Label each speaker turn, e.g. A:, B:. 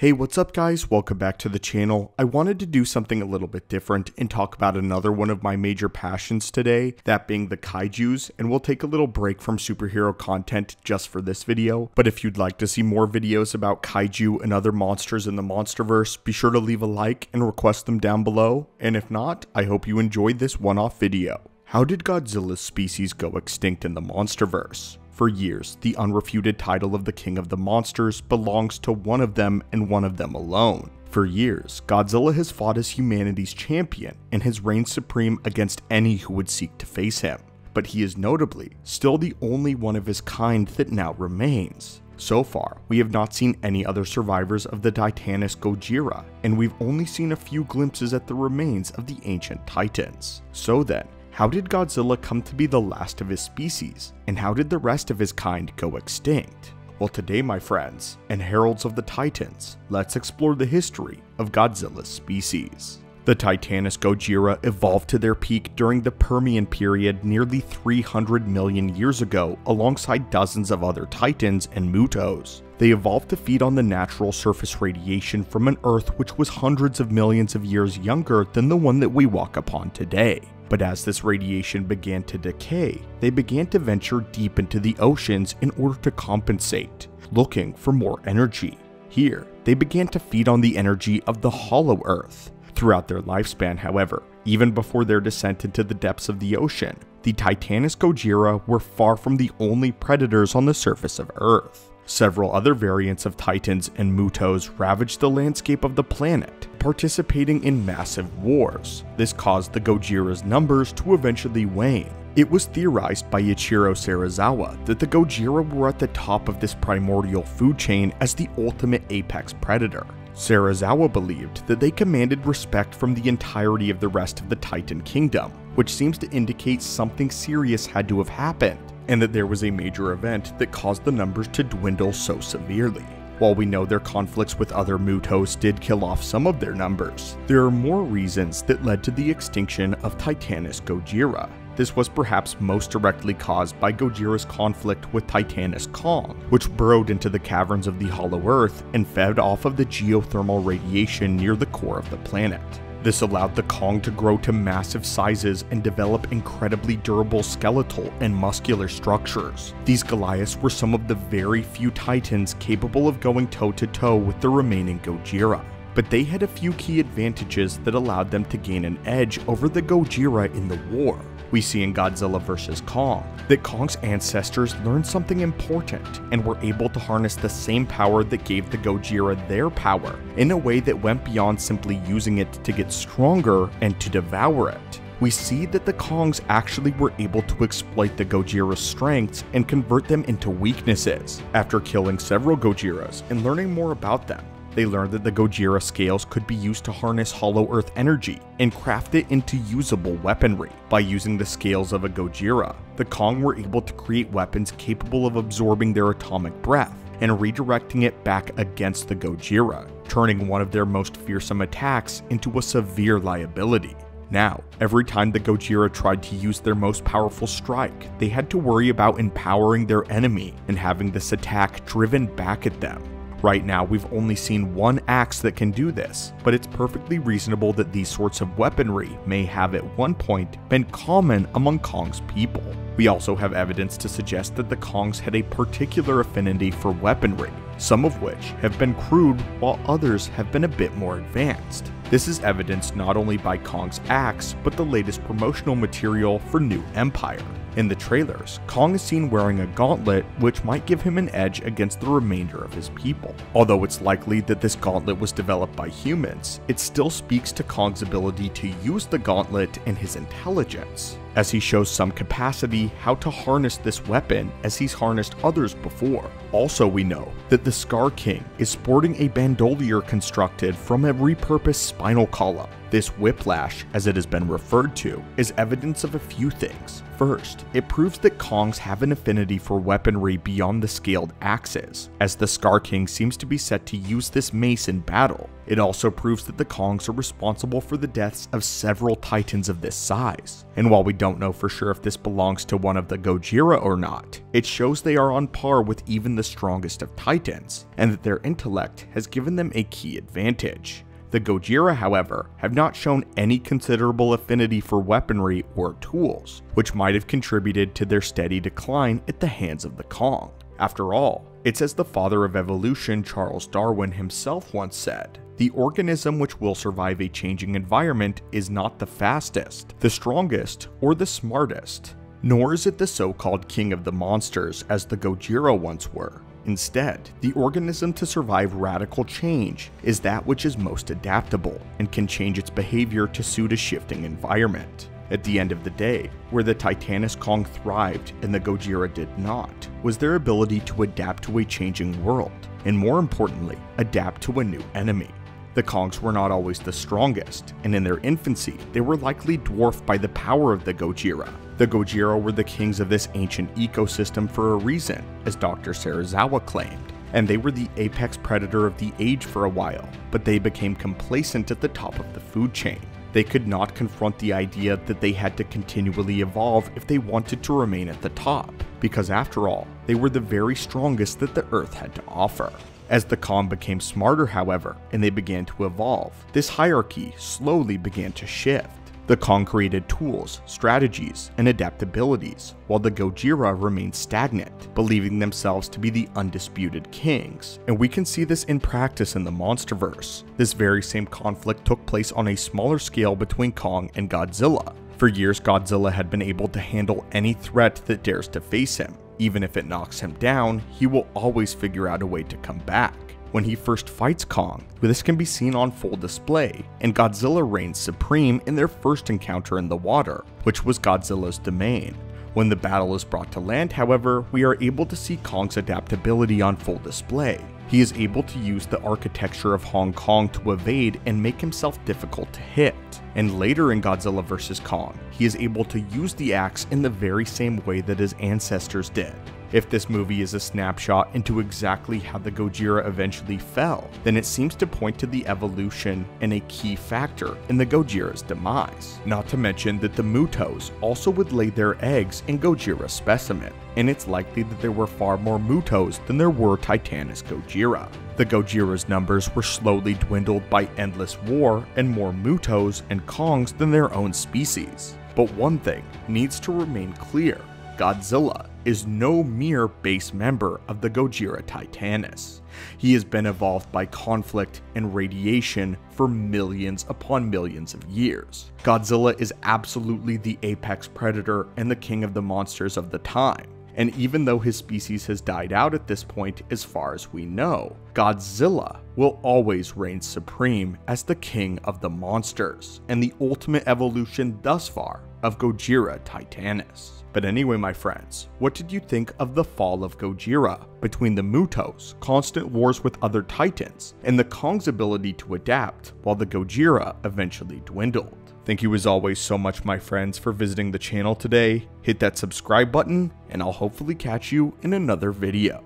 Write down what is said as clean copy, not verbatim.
A: Hey, what's up guys? Welcome back to the channel. I wanted to do something a little bit different and talk about another one of my major passions today, that being the kaijus, and we'll take a little break from superhero content just for this video. But if you'd like to see more videos about kaiju and other monsters in the Monsterverse, be sure to leave a like and request them down below, and if not, I hope you enjoyed this one-off video. How did Godzilla's species go extinct in the Monsterverse? For years, the unrefuted title of the King of the Monsters belongs to one of them and one of them alone. For years, Godzilla has fought as humanity's champion and has reigned supreme against any who would seek to face him. But he is notably still the only one of his kind that now remains. So far, we have not seen any other survivors of the Titanus Gojira, and we've only seen a few glimpses at the remains of the ancient titans. So then, how did Godzilla come to be the last of his species, and how did the rest of his kind go extinct? Well, today, my friends, and heralds of the Titans, let's explore the history of Godzilla's species. The Titanus Gojira evolved to their peak during the Permian period nearly 300 million years ago alongside dozens of other titans and mutos. They evolved to feed on the natural surface radiation from an Earth which was hundreds of millions of years younger than the one that we walk upon today. But as this radiation began to decay, they began to venture deep into the oceans in order to compensate, looking for more energy. Here, they began to feed on the energy of the hollow Earth. Throughout their lifespan, however, even before their descent into the depths of the ocean, the Titanus Gojira were far from the only predators on the surface of Earth. Several other variants of titans and mutos ravaged the landscape of the planet, participating in massive wars. This caused the Gojira's numbers to eventually wane. It was theorized by Ichiro Serizawa that the Gojira were at the top of this primordial food chain as the ultimate apex predator. Serizawa believed that they commanded respect from the entirety of the rest of the Titan kingdom, which seems to indicate something serious had to have happened, and that there was a major event that caused the numbers to dwindle so severely. While we know their conflicts with other mutos did kill off some of their numbers, there are more reasons that led to the extinction of Titanus Gojira. This was perhaps most directly caused by Gojira's conflict with Titanus Kong, which burrowed into the caverns of the hollow Earth and fed off of the geothermal radiation near the core of the planet. This allowed the Kong to grow to massive sizes and develop incredibly durable skeletal and muscular structures. These Goliaths were some of the very few titans capable of going toe-to-toe with the remaining Gojira. But they had a few key advantages that allowed them to gain an edge over the Gojira in the war. We see in Godzilla vs. Kong that Kong's ancestors learned something important and were able to harness the same power that gave the Gojira their power in a way that went beyond simply using it to get stronger and to devour it. We see that the Kongs actually were able to exploit the Gojira's strengths and convert them into weaknesses. After killing several Gojiras and learning more about them, they learned that the Gojira scales could be used to harness hollow Earth energy and craft it into usable weaponry. By using the scales of a Gojira, the Kong were able to create weapons capable of absorbing their atomic breath and redirecting it back against the Gojira, turning one of their most fearsome attacks into a severe liability. Now, every time the Gojira tried to use their most powerful strike, they had to worry about empowering their enemy and having this attack driven back at them. Right now, we've only seen one axe that can do this, but it's perfectly reasonable that these sorts of weaponry may have at one point been common among Kong's people. We also have evidence to suggest that the Kongs had a particular affinity for weaponry, some of which have been crude while others have been a bit more advanced. This is evidenced not only by Kong's axe, but the latest promotional material for New Empire. In the trailers, Kong is seen wearing a gauntlet which might give him an edge against the remainder of his people. Although it's likely that this gauntlet was developed by humans, it still speaks to Kong's ability to use the gauntlet and his intelligence, as he shows some capacity how to harness this weapon as he's harnessed others before. Also, we know that the Scar King is sporting a bandolier constructed from a repurposed spinal column. This whiplash, as it has been referred to, is evidence of a few things. First, it proves that Kongs have an affinity for weaponry beyond the scaled axes, as the Scar King seems to be set to use this mace in battle. It also proves that the Kongs are responsible for the deaths of several titans of this size. And while we don't know for sure if this belongs to one of the Gojira or not, it shows they are on par with even the strongest of titans, and that their intellect has given them a key advantage. The Gojira, however, have not shown any considerable affinity for weaponry or tools, which might have contributed to their steady decline at the hands of the Kong. After all, it's as the father of evolution Charles Darwin himself once said, "The organism which will survive a changing environment is not the fastest, the strongest, or the smartest, nor is it the so-called king of the monsters as the Gojira once were. Instead, the organism to survive radical change is that which is most adaptable and can change its behavior to suit a shifting environment." At the end of the day, where the Titanus Kong thrived and the Gojira did not, was their ability to adapt to a changing world, and more importantly, adapt to a new enemy. The Kongs were not always the strongest, and in their infancy, they were likely dwarfed by the power of the Gojira. The Gojira were the kings of this ancient ecosystem for a reason, as Dr. Serizawa claimed, and they were the apex predator of the age for a while, but they became complacent at the top of the food chain. They could not confront the idea that they had to continually evolve if they wanted to remain at the top, because after all, they were the very strongest that the Earth had to offer. As the Kong became smarter, however, and they began to evolve, this hierarchy slowly began to shift. The Kong created tools, strategies, and adaptabilities, while the Gojira remained stagnant, believing themselves to be the undisputed kings. And we can see this in practice in the Monsterverse. This very same conflict took place on a smaller scale between Kong and Godzilla. For years, Godzilla had been able to handle any threat that dares to face him. Even if it knocks him down, he will always figure out a way to come back. When he first fights Kong, this can be seen on full display, and Godzilla reigns supreme in their first encounter in the water, which was Godzilla's domain. When the battle is brought to land, however, we are able to see Kong's adaptability on full display. He is able to use the architecture of Hong Kong to evade and make himself difficult to hit. And later in Godzilla vs. Kong, he is able to use the axe in the very same way that his ancestors did. If this movie is a snapshot into exactly how the Gojira eventually fell, then it seems to point to the evolution and a key factor in the Gojira's demise. Not to mention that the Mutos also would lay their eggs in Gojira's specimen, and it's likely that there were far more Mutos than there were Titanus Gojira. The Gojira's numbers were slowly dwindled by endless war and more Mutos and Kongs than their own species. But one thing needs to remain clear: Godzilla is no mere base member of the Gojira Titanus. He has been evolved by conflict and radiation for millions upon millions of years. Godzilla is absolutely the apex predator and the king of the monsters of the time. And even though his species has died out at this point as far as we know, Godzilla will always reign supreme as the king of the monsters, and the ultimate evolution thus far of Gojira Titanus. But anyway, my friends, what did you think of the fall of Gojira? Between the Mutos, constant wars with other titans, and the Kong's ability to adapt, while the Gojira eventually dwindled. Thank you as always so much, my friends, for visiting the channel today. Hit that subscribe button, and I'll hopefully catch you in another video.